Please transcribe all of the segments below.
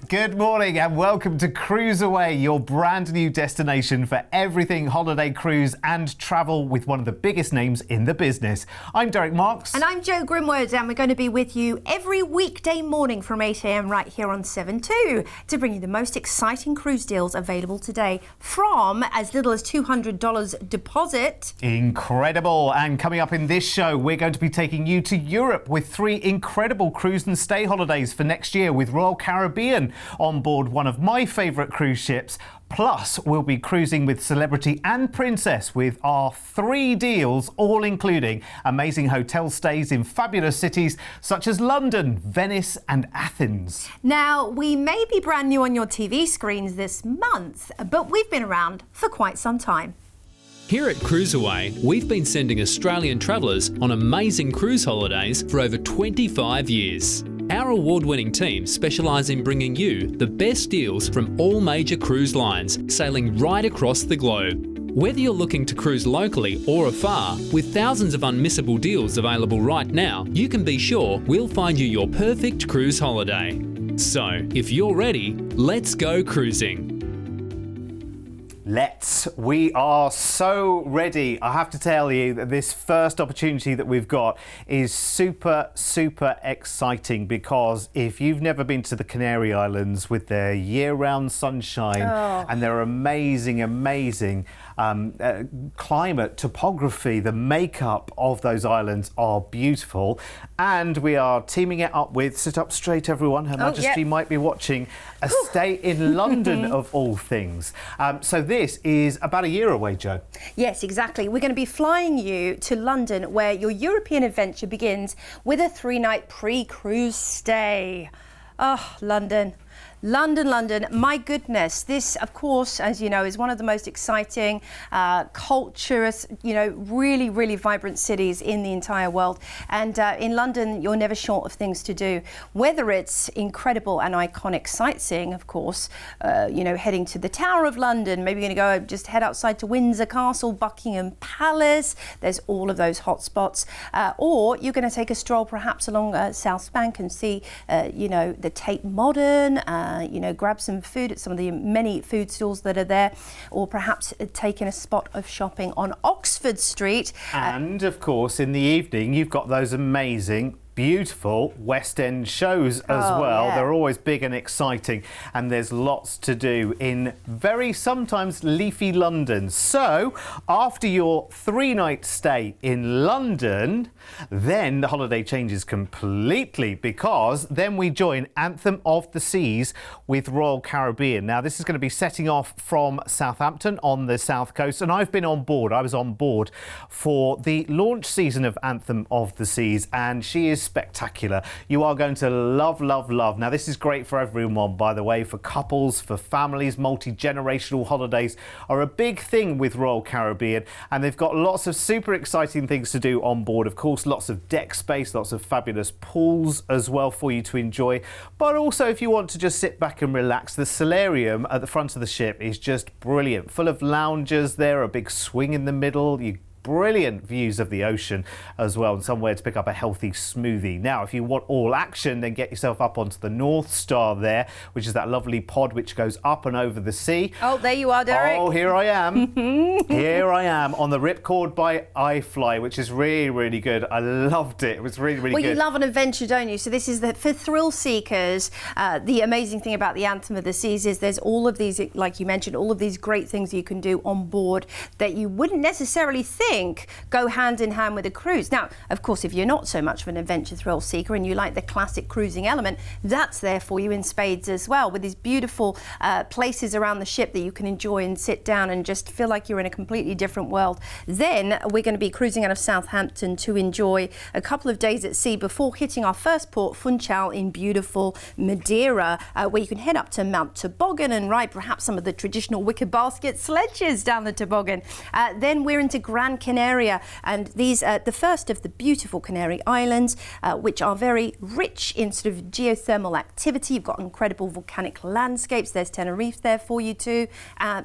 Good morning and welcome to CruiseAway, your brand new destination for everything holiday cruise and travel with one of the biggest names in the business. I'm Derek Marks. And I'm Jo Grimwood, and we're going to be with you every weekday morning from 8 a.m. right here on 7-2 to bring you the most exciting cruise deals available today from as little as $200 deposit. Incredible. And coming up in this show, we're going to be taking you to Europe with 3 incredible cruise and stay holidays for next year with Royal Caribbean on board one of my favourite cruise ships. Plus, we'll be cruising with Celebrity and Princess with our 3 deals, all including amazing hotel stays in fabulous cities such as London, Venice and Athens. Now, we may be brand new on your TV screens this month, but we've been around for quite some time. Here at CruiseAway, we've been sending Australian travellers on amazing cruise holidays for over 25 years. Our award-winning team specialise in bringing you the best deals from all major cruise lines, sailing right across the globe. Whether you're looking to cruise locally or afar, with thousands of unmissable deals available right now, you can be sure we'll find you your perfect cruise holiday. So, if you're ready, let's go cruising. We are so ready. I have to tell you that this first opportunity that we've got is super exciting, because if you've never been to the Canary Islands with their year-round sunshine and their amazing climate, topography, the makeup of those islands are beautiful, and we are teaming it up with, sit up straight everyone, Her Majesty might be watching, a stay in London of all things. So this is about a year away, Jo. Yes, exactly. We're going to be flying you to London, where your European adventure begins with a 3-night pre-cruise stay. Oh, London. London, my goodness. This, of course, as you know, is one of the most exciting, culturous, really vibrant cities in the entire world. And in London, you're never short of things to do. Whether it's incredible and iconic sightseeing, of course, heading to the Tower of London, maybe you're going to go just head outside to Windsor Castle, Buckingham Palace. There's all of those hot spots. Or you're going to take a stroll perhaps along South Bank and see, the Tate Modern, grab some food at some of the many food stalls that are there, or perhaps taking a spot of shopping on Oxford Street. And of course, in the evening, you've got those amazing, beautiful West End shows as well. Yeah. They're always big and exciting, and there's lots to do in very sometimes leafy London. So after your 3-night stay in London, then the holiday changes completely, because then we join Anthem of the Seas with Royal Caribbean. Now, this is going to be setting off from Southampton on the south coast, and I've been on board. I was on board for the launch season of Anthem of the Seas, and she is spectacular. You are going to love. Now, this is great for everyone, by the way, for couples, for families. Multi-generational holidays are a big thing with Royal Caribbean, and they've got lots of super exciting things to do on board. Of course, lots of deck space, lots of fabulous pools as well for you to enjoy. But also, if you want to just sit back and relax, the solarium at the front of the ship is just brilliant, full of loungers there, a big swing in the middle. Brilliant views of the ocean as well, and somewhere to pick up a healthy smoothie. Now, if you want all action, then get yourself up onto the North Star there, which is that lovely pod which goes up and over the sea. Oh, there you are, Derek. Oh, here I am. Here I am on the Ripcord by iFly, which is really good. I loved it. It was really good. Well, you love an adventure, don't you? So this is for thrill seekers. The amazing thing about the Anthem of the Seas is there's all of these, like you mentioned, all of these great things you can do on board that you wouldn't necessarily think go hand in hand with a cruise. Now, of course, if you're not so much of an adventure thrill seeker and you like the classic cruising element, that's there for you in spades as well, with these beautiful places around the ship that you can enjoy and sit down and just feel like you're in a completely different world. Then we're going to be cruising out of Southampton to enjoy a couple of days at sea before hitting our first port, Funchal, in beautiful Madeira, where you can head up to Mount Toboggan and ride perhaps some of the traditional wicker basket sledges down the toboggan. Then we're into Gran Canaria, and these are the first of the beautiful Canary Islands, which are very rich in sort of geothermal activity. You've got incredible volcanic landscapes. There's Tenerife there for you too.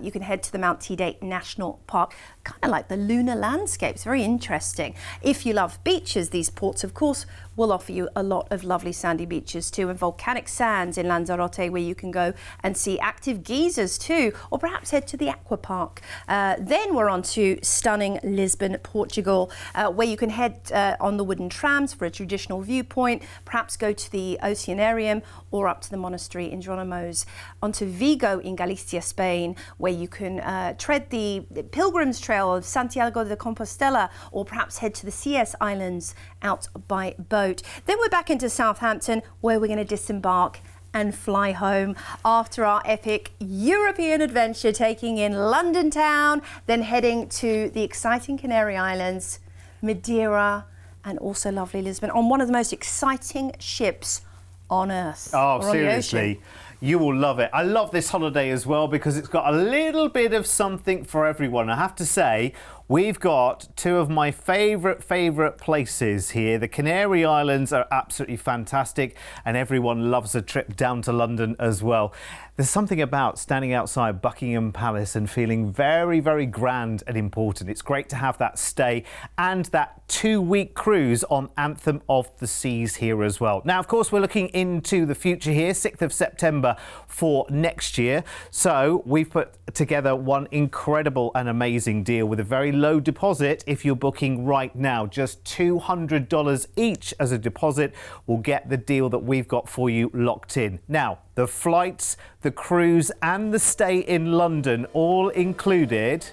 You can head to the Mount Teide National Park. kind of like the lunar landscape. It's very interesting. If you love beaches, these ports, of course, will offer you a lot of lovely sandy beaches too, and volcanic sands in Lanzarote, where you can go and see active geysers too, or perhaps head to the aqua park. Then we're on to stunning Lisbon, Portugal, where you can head on the wooden trams for a traditional viewpoint, perhaps go to the Oceanarium or up to the monastery in Jeronimos. On to Vigo in Galicia, Spain, where you can tread the Pilgrim's Trail of Santiago de Compostela, or perhaps head to the CS Islands out by boat. Then we're back into Southampton, where we're going to disembark and fly home after our epic European adventure, taking in London town, then heading to the exciting Canary Islands, Madeira, and also lovely Lisbon, on one of the most exciting ships on Earth. Oh, seriously. You will love it. I love this holiday as well because it's got a little bit of something for everyone. I have to say, we've got two of my favourite places here. The Canary Islands are absolutely fantastic, and everyone loves a trip down to London as well. There's something about standing outside Buckingham Palace and feeling very, very grand and important. It's great to have that stay and that 2-week cruise on Anthem of the Seas here as well. Now, of course, we're looking into the future here, 6th of September for next year. So we've put together one incredible and amazing deal with a very low deposit. If you're booking right now, just $200 each as a deposit will get the deal that we've got for you locked in. Now, the flights, the cruise and the stay in London all included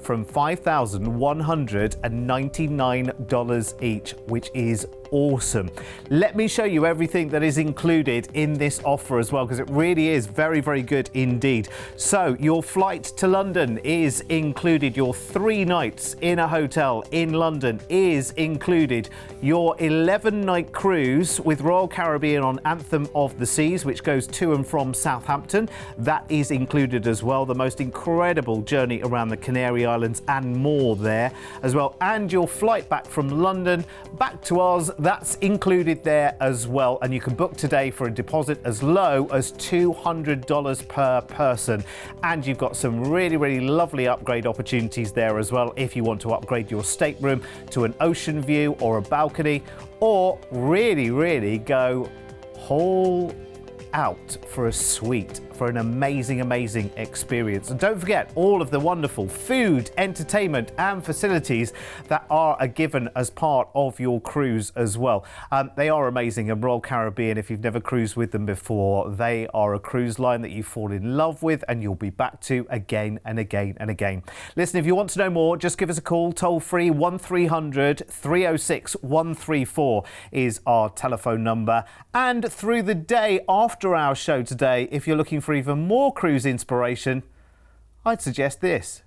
from $5,199 each, which is awesome. Let me show you everything that is included in this offer as well, because it really is very, very good indeed. So your flight to London is included. Your 3 nights in a hotel in London is included. Your 11-night cruise with Royal Caribbean on Anthem of the Seas, which goes to and from Southampton, that is included as well. The most incredible journey around the Canary Islands and more there as well. And your flight back from London back to Oz, that's included there as well, and you can book today for a deposit as low as $200 per person. And you've got some really, really lovely upgrade opportunities there as well if you want to upgrade your stateroom to an ocean view or a balcony, or really, really go whole out for a suite for an amazing, amazing experience. And don't forget all of the wonderful food, entertainment and facilities that are given as part of your cruise as well. They are amazing, and Royal Caribbean, if you've never cruised with them before, they are a cruise line that you fall in love with and you'll be back to again and again and again. Listen, if you want to know more, just give us a call, toll free 1300 306 134 is our telephone number. And through the day after our show today, if you're looking for even more cruise inspiration, I'd suggest this.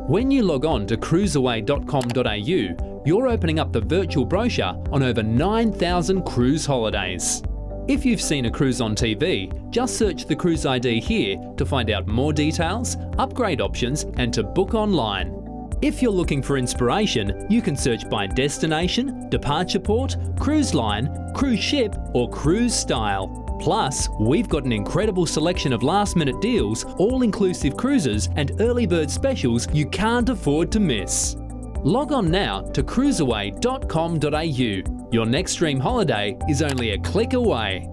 When you log on to cruiseaway.com.au, you're opening up the virtual brochure on over 9,000 cruise holidays. If you've seen a cruise on TV, just search the cruise ID here to find out more details, upgrade options and to book online. If you're looking for inspiration, you can search by destination, departure port, cruise line, cruise ship or cruise style. Plus, we've got an incredible selection of last-minute deals, all-inclusive cruises and early bird specials you can't afford to miss. Log on now to cruiseaway.com.au. Your next dream holiday is only a click away.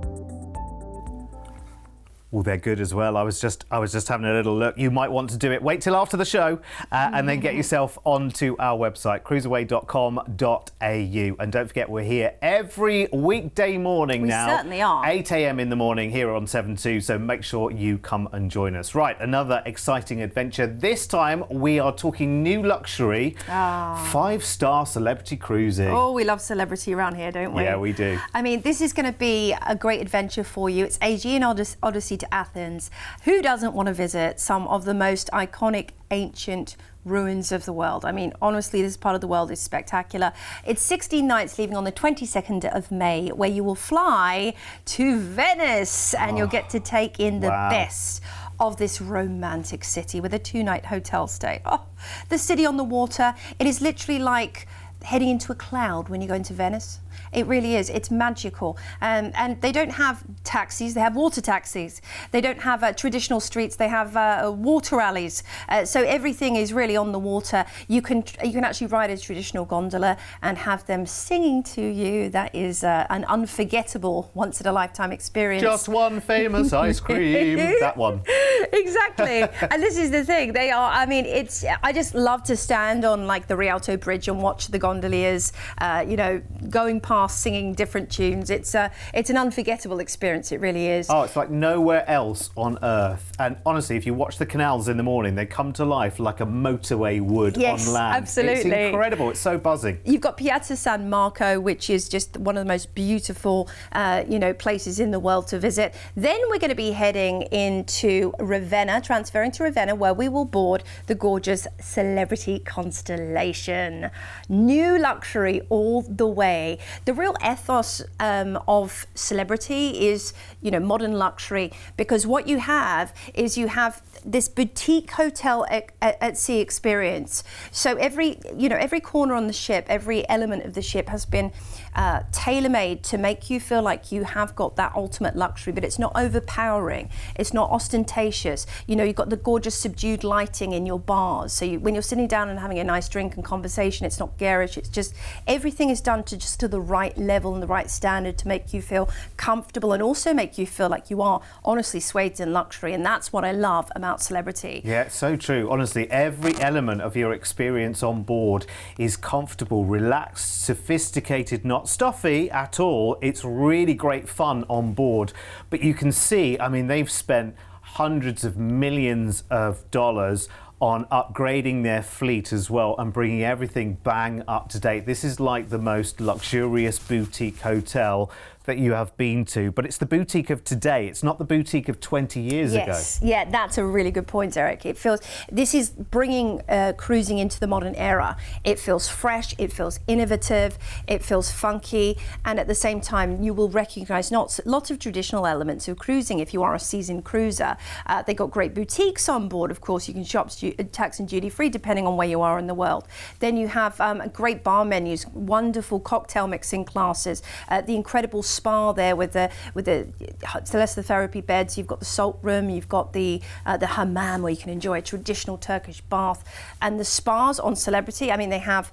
Well, they're good as well. I was just having a little look. You might want to do it. Wait till after the show and then get yourself onto our website, cruiseaway.com.au. And don't forget, we're here every weekday morning now. We certainly are. 8 a.m. in the morning here on 7.2. So make sure you come and join us. Right, another exciting adventure. This time we are talking new luxury, 5-star celebrity cruising. Oh, we love celebrity around here, don't we? Yeah, we do. I mean, this is going to be a great adventure for you. It's Aegean Odyssey to Athens. Who doesn't want to visit some of the most iconic ancient ruins of the world? I mean, honestly, this part of the world is spectacular. It's 16 nights leaving on the 22nd of May, where you will fly to Venice and you'll get to take in the best of this romantic city with a 2-night hotel stay. Oh, the city on the water, it is literally like heading into a cloud when you go into Venice. It really is. It's magical. And they don't have taxis. They have water taxis. They don't have traditional streets. They have water alleys. So everything is really on the water. You can actually ride a traditional gondola and have them singing to you. That is an unforgettable, once-in-a-lifetime experience. Just one famous ice cream. That one. Exactly. And this is the thing. They are, I mean, I just love to stand on like the Rialto Bridge and watch the gondoliers, going past singing different tunes. It's an unforgettable experience. It really is. Oh, it's like nowhere else on earth. And honestly, if you watch the canals in the morning, they come to life like a motorway would on land. Absolutely. It's incredible. It's so buzzing. You've got Piazza San Marco, which is just one of the most beautiful, places in the world to visit. Then we're going to be heading into Ravenna, transferring to Ravenna, where we will board the gorgeous Celebrity Constellation. New luxury all the way. The real ethos of Celebrity is, modern luxury, because what you have is this boutique hotel at sea experience. So every corner on the ship, every element of the ship has been tailor-made to make you feel like you have got that ultimate luxury, but it's not overpowering. It's not ostentatious. You've got the gorgeous subdued lighting in your bars. So when you're sitting down and having a nice drink and conversation, it's not garish. It's just everything is done to the right level and the right standard to make you feel comfortable and also make you feel like you are honestly swathed in luxury. And that's what I love about Celebrity. Yeah, it's so true. Honestly, every element of your experience on board is comfortable, relaxed, sophisticated, not stuffy at all. It's really great fun on board. But you can see, I mean, they've spent hundreds of millions of dollars on upgrading their fleet as well and bringing everything bang up to date. This is like the most luxurious boutique hotel that you have been to, but it's the boutique of today. It's not the boutique of 20 years ago. Yes, yeah, that's a really good point, Eric. This is bringing cruising into the modern era. It feels fresh, it feels innovative, it feels funky, and at the same time, you will recognize lots of traditional elements of cruising if you are a seasoned cruiser. They got great boutiques on board. Of course, you can shop tax and duty free depending on where you are in the world. Then you have great bar menus, wonderful cocktail mixing classes, the incredible spa there with the thalassotherapy beds. You've got the salt room, you've got the hammam where you can enjoy a traditional Turkish bath, and the spas on Celebrity. I mean, they have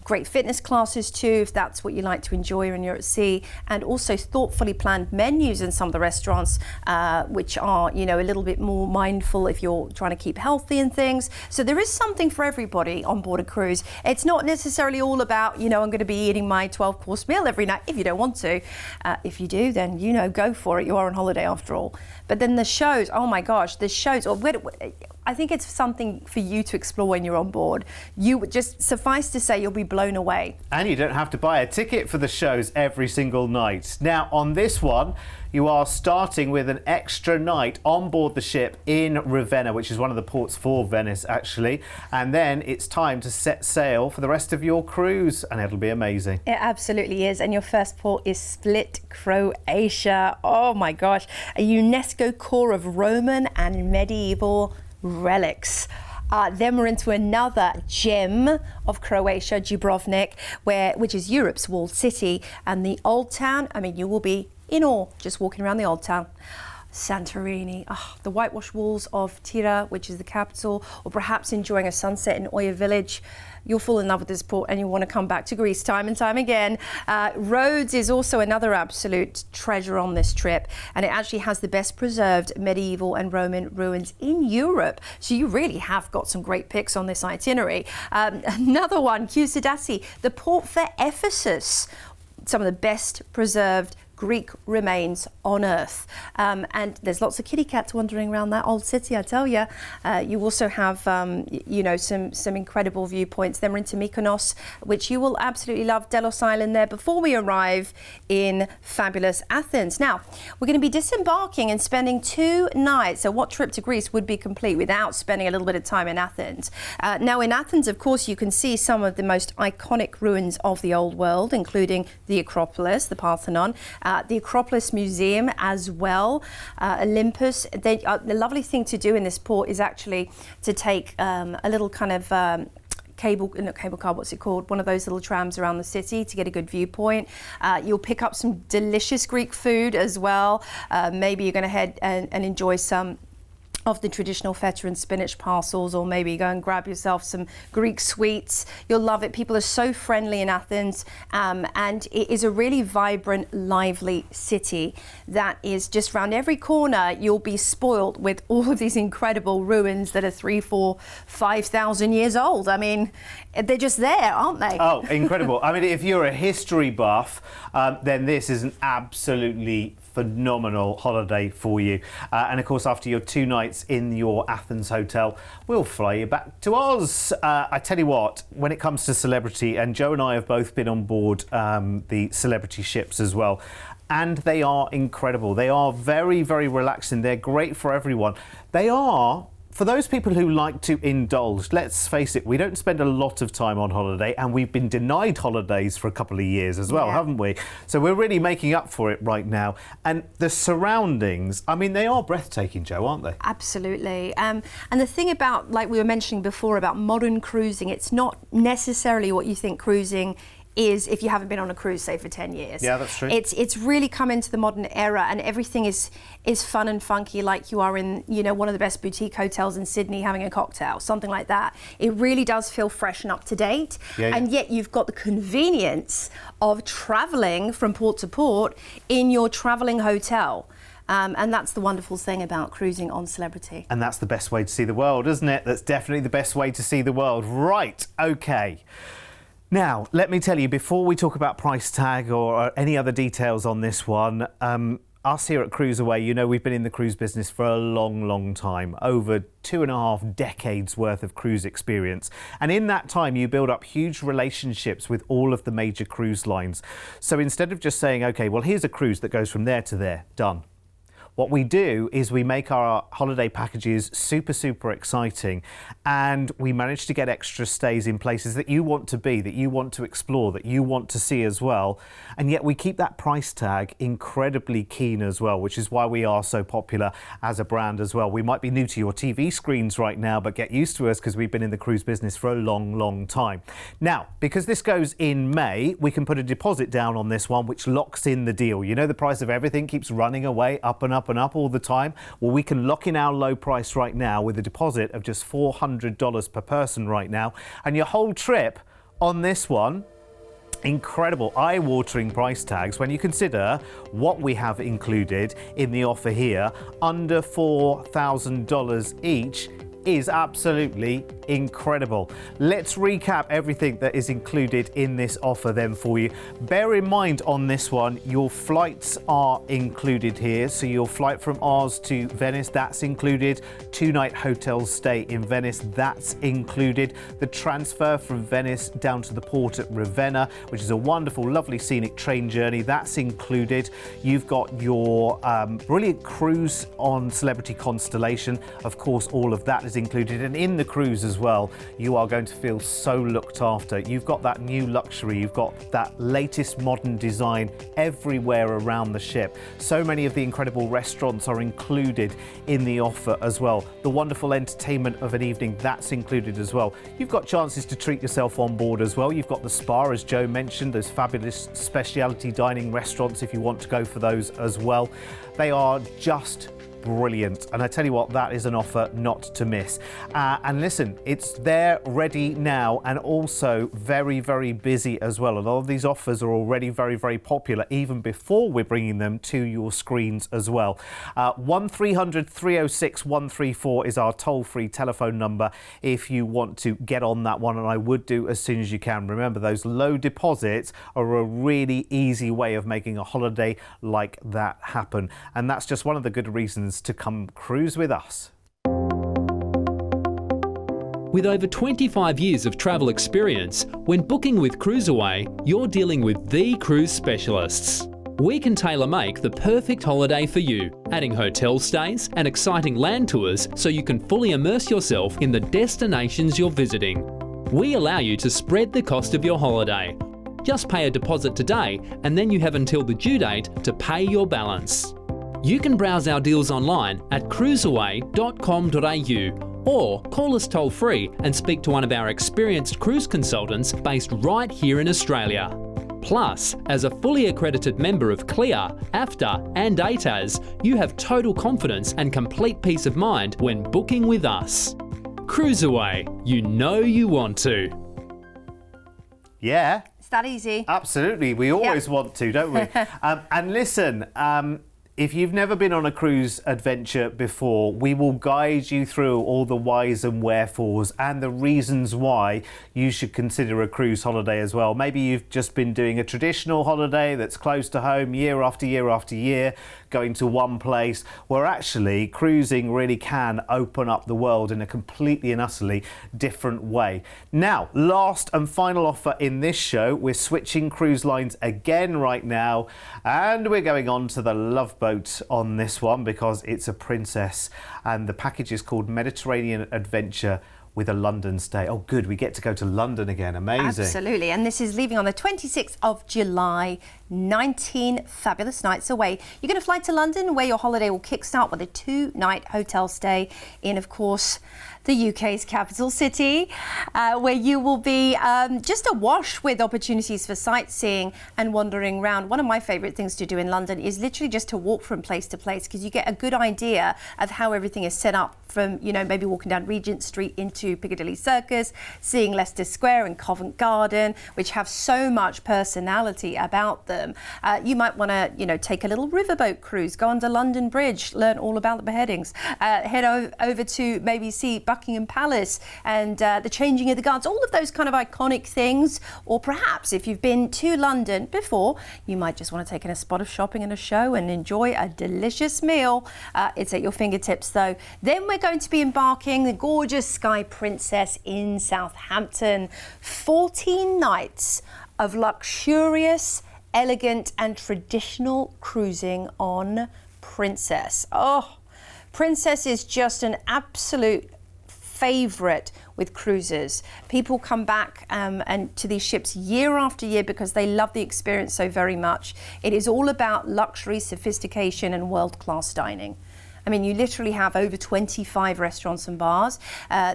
great fitness classes too, if that's what you like to enjoy when you're at sea, and also thoughtfully planned menus in some of the restaurants, which are, a little bit more mindful if you're trying to keep healthy and things. So there is something for everybody on board a cruise. It's not necessarily all about, I'm going to be eating my 12-course meal every night if you don't want to. If you do, then, go for it. You are on holiday after all. But then the shows, oh my gosh, the shows, I think it's something for you to explore when you're on board. You would just suffice to say you'll be blown away. And you don't have to buy a ticket for the shows every single night. Now, on this one, you are starting with an extra night on board the ship in Ravenna, which is one of the ports for Venice, actually. And then it's time to set sail for the rest of your cruise, and it'll be amazing. It absolutely is. And your first port is Split, Croatia. Oh my gosh, a UNESCO core of Roman and medieval relics. Then we're into another gem of Croatia, Dubrovnik, which is Europe's walled city, and the old town. I mean, you will be in awe just walking around the old town. Santorini, the whitewashed walls of Tira, which is the capital, or perhaps enjoying a sunset in Oya village. You'll fall in love with this port and you'll want to come back to Greece time and time again. Rhodes is also another absolute treasure on this trip, and it actually has the best preserved medieval and Roman ruins in Europe. So you really have got some great picks on this itinerary. Another one, Kusadasi, the port for Ephesus. Some of the best preserved Greek remains on Earth. And there's lots of kitty cats wandering around that old city, I tell you. You also have, some incredible viewpoints. Then we're into Mykonos, which you will absolutely love. Delos Island there before we arrive in fabulous Athens. Now, we're going to be disembarking and spending 2 nights. So what trip to Greece would be complete without spending a little bit of time in Athens? Now, in Athens, of course, you can see some of the most iconic ruins of the old world, including the Acropolis, the Parthenon, the Acropolis Museum as well, Olympus. The lovely thing to do in this port is actually to take a little kind of not cable car, what's it called? One of those little trams around the city to get a good viewpoint. You'll pick up some delicious Greek food as well. Maybe you're going to head and enjoy some of the traditional feta and spinach parcels, or maybe go and grab yourself some Greek sweets. You'll love it. People are so friendly in Athens, and it is a really vibrant, lively city that is just around every corner. You'll be spoiled with all of these incredible ruins that are 3,000, 4,000, 5,000 years old. I mean, they're just there, aren't they? Oh, incredible. I mean, if you're a history buff, then this is an absolutely phenomenal holiday for you. And of course, after your 2 nights in your Athens hotel, we'll fly you back to Oz. I tell you what, when it comes to celebrity, and Joe and I have both been on board the celebrity ships as well, and they are incredible. They are very, very relaxing. They're great for everyone. They are, for those people who like to indulge, let's face it, we don't spend a lot of time on holiday, and we've been denied holidays for a couple of years as well, haven't we? So we're really making up for it right now. And the surroundings, I mean, they are breathtaking, Joe, aren't they? Absolutely. And the thing about, like we were mentioning before, about modern cruising, it's not necessarily what you think cruising is if you haven't been on a cruise, say, for 10 years. Yeah, that's true. It's really come into the modern era, and everything is fun and funky, like you are in, you know, one of the best boutique hotels in Sydney having a cocktail, something like that. It really does feel fresh and up to date. Yeah. And yet you've got the convenience of traveling from port to port in your traveling hotel. And that's the wonderful thing about cruising on Celebrity. And that's the best way to see the world, isn't it? That's definitely the best way to see the world. Right, okay. Now, let me tell you, before we talk about price tag or any other details on this one, us here at CruiseAway, you know, we've been in the cruise business for a long, long time, over 2.5 decades worth of cruise experience. And in that time, you build up huge relationships with all of the major cruise lines. So instead of just saying, okay, well, here's a cruise that goes from there to there, done. What we do is we make our holiday packages super, super exciting, and we manage to get extra stays in places that you want to be, that you want to explore, that you want to see as well. And yet we keep that price tag incredibly keen as well, which is why we are so popular as a brand as well. We might be new to your TV screens right now, but get used to us because we've been in the cruise business for a long, long time. Now, because this goes in May, we can put a deposit down on this one, which locks in the deal. You know, the price of everything keeps running away up and up and up all the time. Well, we can lock in our low price right now with a deposit of just $400 per person right now, and your whole trip on this one, incredible, eye-watering price tags when you consider what we have included in the offer here, under $4,000 each, is absolutely incredible. Let's recap everything that is included in this offer then for you. Bear in mind on this one, your flights are included here. So your flight from Oz to Venice, that's included. 2-night hotel stay in Venice, that's included. The transfer from Venice down to the port at Ravenna, which is a wonderful, lovely scenic train journey, that's included. You've got your brilliant cruise on Celebrity Constellation. Of course, all of that is included, and in the cruise as well, you are going to feel so looked after. You've got that new luxury, you've got that latest modern design everywhere around the ship. So many of the incredible restaurants are included in the offer as well. The wonderful entertainment of an evening, that's included as well. You've got chances to treat yourself on board as well. You've got the spa, as Joe mentioned, those fabulous specialty dining restaurants if you want to go for those as well. They are just brilliant, and I tell you what, that is an offer not to miss. And listen, it's there ready now, and also very, very busy as well. A lot of these offers are already very, very popular even before we're bringing them to your screens as well. 1300 306 134 is our toll-free telephone number if you want to get on that one, and I would do as soon as you can. Remember, those low deposits are a really easy way of making a holiday like that happen, and that's just one of the good reasons to come cruise with us. With over 25 years of travel experience, when booking with CruiseAway, you're dealing with the cruise specialists. We can tailor-make the perfect holiday for you, adding hotel stays and exciting land tours so you can fully immerse yourself in the destinations you're visiting. We allow you to spread the cost of your holiday. Just pay a deposit today, and then you have until the due date to pay your balance. You can browse our deals online at cruiseaway.com.au or call us toll free and speak to one of our experienced cruise consultants based right here in Australia. Plus, as a fully accredited member of CLIA, AFTA and ATAS, you have total confidence and complete peace of mind when booking with us. CruiseAway, you know you want to. Yeah. It's that easy. Absolutely. We always want to, don't we? And listen, if you've never been on a cruise adventure before, we will guide you through all the whys and wherefores and the reasons why you should consider a cruise holiday as well. Maybe you've just been doing a traditional holiday that's close to home year after year after year, going to one place, where actually cruising really can open up the world in a completely and utterly different way. Now, last and final offer in this show, we're switching cruise lines again right now, and we're going on to the Love Boat on this one because it's a Princess, and the package is called Mediterranean Adventure with a London stay. Oh, good, we get to go to London again. Amazing. Absolutely, and this is leaving on the 26th of July. 19 fabulous nights away. You're going to fly to London, where your holiday will kickstart with a 2-night hotel stay in, of course, the UK's capital city, where you will be just awash with opportunities for sightseeing and wandering around. One of my favourite things to do in London is literally just to walk from place to place, because you get a good idea of how everything is set up, from, you know, maybe walking down Regent Street into Piccadilly Circus, seeing Leicester Square and Covent Garden, which have so much personality about them. You might want to, you know, take a little riverboat cruise, go under London Bridge, learn all about the beheadings, head over to maybe see Buckingham Palace and the changing of the guards, all of those kind of iconic things. Or perhaps if you've been to London before, you might just want to take in a spot of shopping and a show and enjoy a delicious meal. It's at your fingertips though. Then we're going to be embarking the gorgeous Sky Princess in Southampton. 14 nights of luxurious, elegant and traditional cruising on Princess. Oh, Princess is just an absolute favourite with cruisers. People come back and to these ships year after year because they love the experience so very much. It is all about luxury, sophistication and world-class dining. I mean, you literally have over 25 restaurants and bars.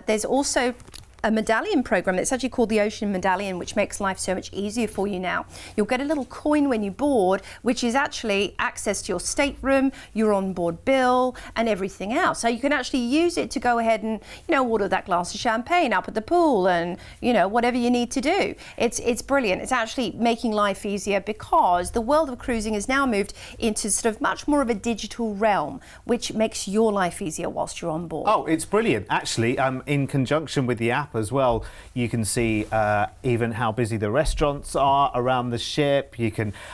There's also a medallion program that's actually called the Ocean Medallion, which makes life so much easier for you now. You'll get a little coin when you board, which is actually access to your stateroom, your onboard bill, and everything else. So you can actually use it to go ahead and, you know, order that glass of champagne up at the pool and, you know, whatever you need to do. It's brilliant. It's actually making life easier because the world of cruising has now moved into sort of much more of a digital realm, which makes your life easier whilst you're on board. Oh, it's brilliant. Actually, in conjunction with the app as well, you can see even how busy the restaurants are around the ship.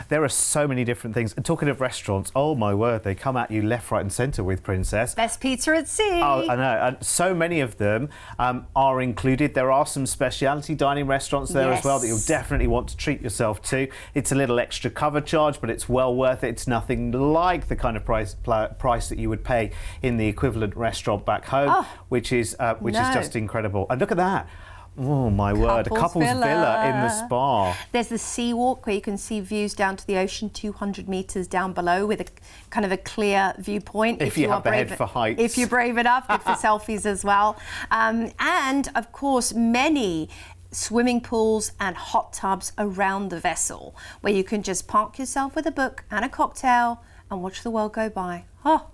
There are so many different things. And talking of restaurants, oh my word, they come at you left, right and centre with Princess. Best pizza at sea. Oh, I know. And so many of them are included. There are some specialty dining restaurants there as well that you'll definitely want to treat yourself to. It's a little extra cover charge, but it's well worth it. It's nothing like the kind of price that you would pay in the equivalent restaurant back home, which is just incredible. And look at that. Oh my word, a couple's villa in the spa. There's the sea walk where you can see views down to the ocean 200 metres down below with a kind of a clear viewpoint. If you have the head for heights. If you're brave enough, good for selfies as well. And of course, many swimming pools and hot tubs around the vessel where you can just park yourself with a book and a cocktail and watch the world go by. Oh,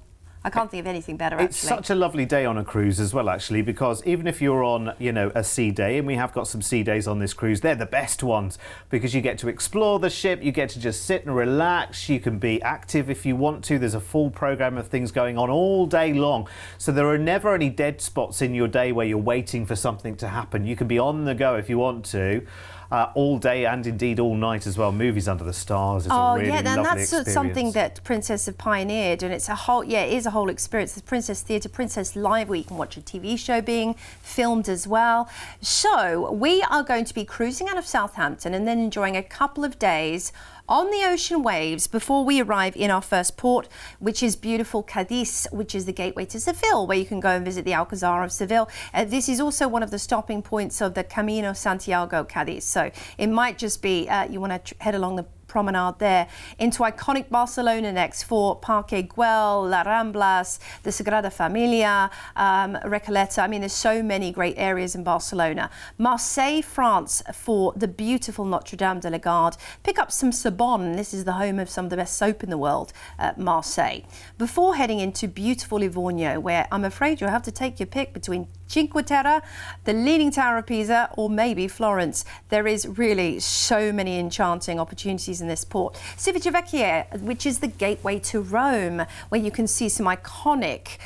I can't think of anything better, It's such a lovely day on a cruise as well, actually, because even if you're on, you know, a sea day, and we have got some sea days on this cruise, they're the best ones because you get to explore the ship, you get to just sit and relax, you can be active if you want to. There's a full programme of things going on all day long. So there are never any dead spots in your day where you're waiting for something to happen. You can be on the go if you want to. All day and indeed all night as well. Movies under the stars is a really lovely experience. That's something that Princess have pioneered, and it's a whole, it is a whole experience. There's Princess Theatre, Princess Live, where you can watch a TV show being filmed as well. So we are going to be cruising out of Southampton and then enjoying a couple of days on the ocean waves before we arrive in our first port, which is beautiful Cadiz, which is the gateway to Seville, where you can go and visit the Alcazar of Seville. This is also one of the stopping points of the Camino Santiago Cadiz. So it might just be you want to head along the promenade there. Into iconic Barcelona next for Parque Güell, La Ramblas, the Sagrada Familia, Recoleta. I mean, there's so many great areas in Barcelona. Marseille, France for the beautiful Notre Dame de la Garde. Pick up some Sabon. This is the home of some of the best soap in the world at Marseille. Before heading into beautiful Livorno, where I'm afraid you'll have to take your pick between Cinque Terre, the Leaning Tower of Pisa, or maybe Florence. There is really so many enchanting opportunities in this port. Civitavecchia, which is the gateway to Rome, where you can see some iconic,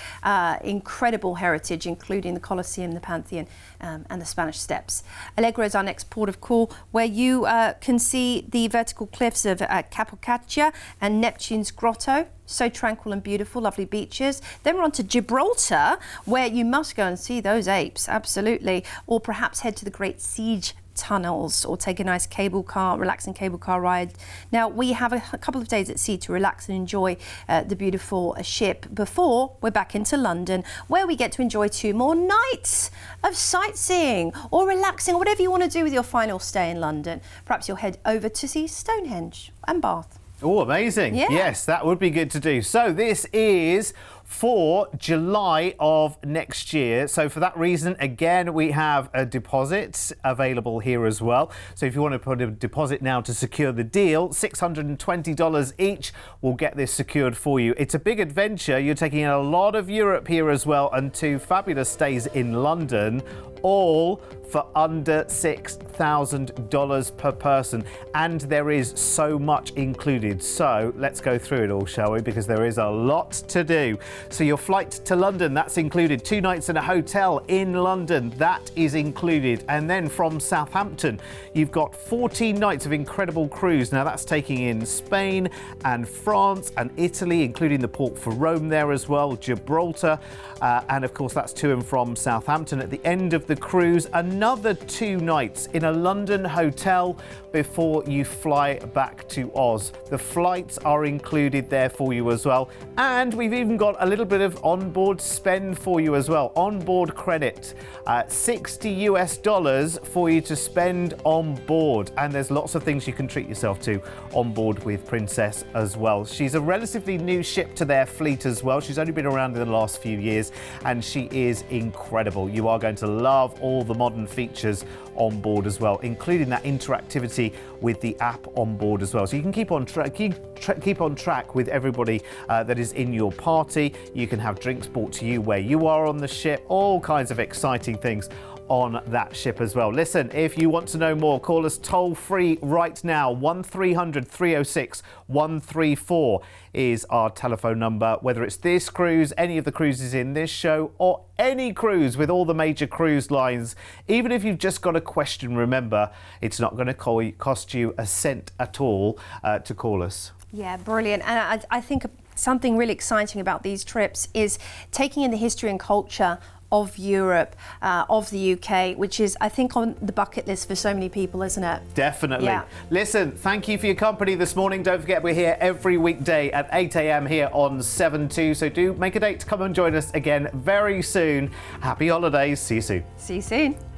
incredible heritage, including the Colosseum, the Pantheon, and the Spanish Steps. Allegro is our next port of call, where you can see the vertical cliffs of Capocaccia and Neptune's Grotto. So tranquil and beautiful, lovely beaches. Then we're on to Gibraltar, where you must go and see those apes, absolutely. Or perhaps head to the Great Siege tunnels or take a nice relaxing cable car ride. Now, we have a couple of days at sea to relax and enjoy the beautiful ship before we're back into London, where we get to enjoy 2 more nights of sightseeing or relaxing, or whatever you want to do with your final stay in London. Perhaps you'll head over to see Stonehenge and Bath. Oh, amazing. Yeah. Yes, that would be good to do. So this is for July of next year. So for that reason, again, we have a deposit available here as well. So if you want to put a deposit now to secure the deal, $620 each will get this secured for you. It's a big adventure. You're taking in a lot of Europe here as well, and 2 fabulous stays in London, all for under $6,000 per person, and there is so much included. So let's go through it all, shall we? Because there is a lot to do. So your flight to London, that's included. 2 nights in a hotel in London, that is included. And then from Southampton, you've got 14 nights of incredible cruise. Now that's taking in Spain and France and Italy, including the port for Rome there as well, Gibraltar, and of course that's to and from Southampton. At the end of the cruise, another 2 nights in a London hotel before you fly back to Oz. The flights are included there for you as well. And we've even got a little bit of onboard spend for you as well. Onboard credit, $60 for you to spend on board. And there's lots of things you can treat yourself to on board with Princess as well. She's a relatively new ship to their fleet as well. She's only been around in the last few years, and she is incredible. You are going to love all the modern features on board as well, including that interactivity with the app on board as well. So you can keep on track with everybody that is in your party. You can have drinks brought to you where you are on the ship, all kinds of exciting things on that ship as well. Listen, if you want to know more, call us toll free right now. 1300 306 134 is our telephone number. Whether it's this cruise, any of the cruises in this show, or any cruise with all the major cruise lines, even if you've just got a question, remember, it's not going to cost you a cent at all to call us. Yeah, brilliant. And I think something really exciting about these trips is taking in the history and culture of Europe, of the UK, which is, I think, on the bucket list for so many people, isn't it? Definitely. Yeah. Listen, thank you for your company this morning. Don't forget, we're here every weekday at 8 a.m. here on 7-2. So do make a date to come and join us again very soon. Happy holidays. See you soon. See you soon.